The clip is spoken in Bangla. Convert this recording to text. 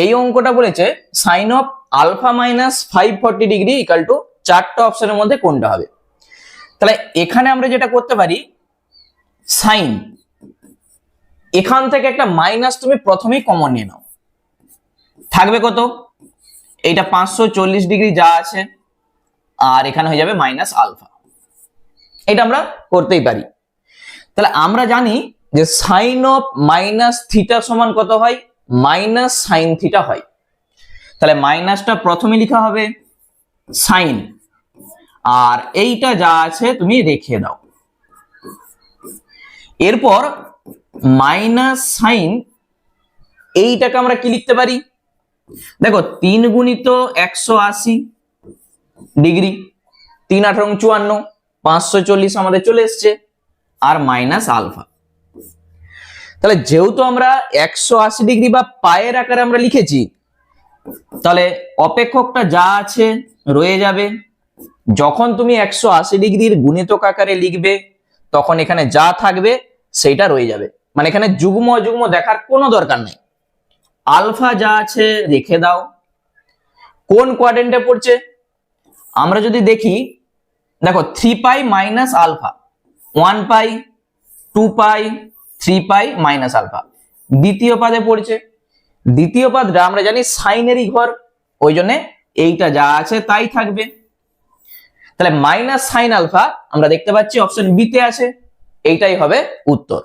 এই অঙ্কটা বলেছে sine of alpha minus 540 degree equal to চারটা অপশনের মধ্যে কোনটা হবে। তাহলে এখানে আমরা যেটা করতে পারি, সাইন এখান থেকে একটা মাইনাস তুমি প্রথমেই কমন নিয়ে নাও, থাকবে কত, এইটা 540 ডিগ্রি যা আছে, আর এখানে হয়ে যাবে মাইনাস আলফা। এটা আমরা করতেই পারি। তাহলে আমরা জানি যে সাইন অফ মাইনাস থিটা সমান কত হয়, মাইনাস সাইন থিটা হয়। তাহলে মাইনাসটা প্রথমে লেখা হবে সাইন, আর এইটা যা আছে তুমি রেখে দাও। এরপর মাইনাস সাইন, এইটাকে আমরা কি লিখতে পারি, দেখো 3 গুণিত 180 ডিগ্রি, 3 8 54, 540 আমাদের চলে এসছে, আর মাইনাস আলফা। তাহলে যেহেতু আমরা 180 ডিগ্রি বা পায়ের আকারে আমরা লিখেছি, তাহলে অপেক্ষকটা যা আছে রয়ে যাবে। যখন তুমি 180 ডিগ্রির গুণিতক আকারে লিখবে তখন এখানে যা থাকবে সেইটা রয়ে যাবে, মানে এখানে যুগ্ম অযুগ্ম দেখার কোনো দরকার নেই। আলফা যা আছে রেখে দাও। কোন কোয়াড্রেন্টে পড়ছে আমরা যদি দেখি, দেখো 3 পাই মাইনাস আলফা, 1 পাই, 2 পাই, 3 পাই মাইনাস আলফা দ্বিতীয় পাদে পড়ছে। দ্বিতীয় পাদটা আমরা জানি সাইনেরই ঘর, ওই জন্য এইটা যা আছে তাই থাকবে। তাহলে মাইনাস সাইন আলফা আমরা দেখতে পাচ্ছি অপশন বি তে আছে, এইটাই হবে উত্তর।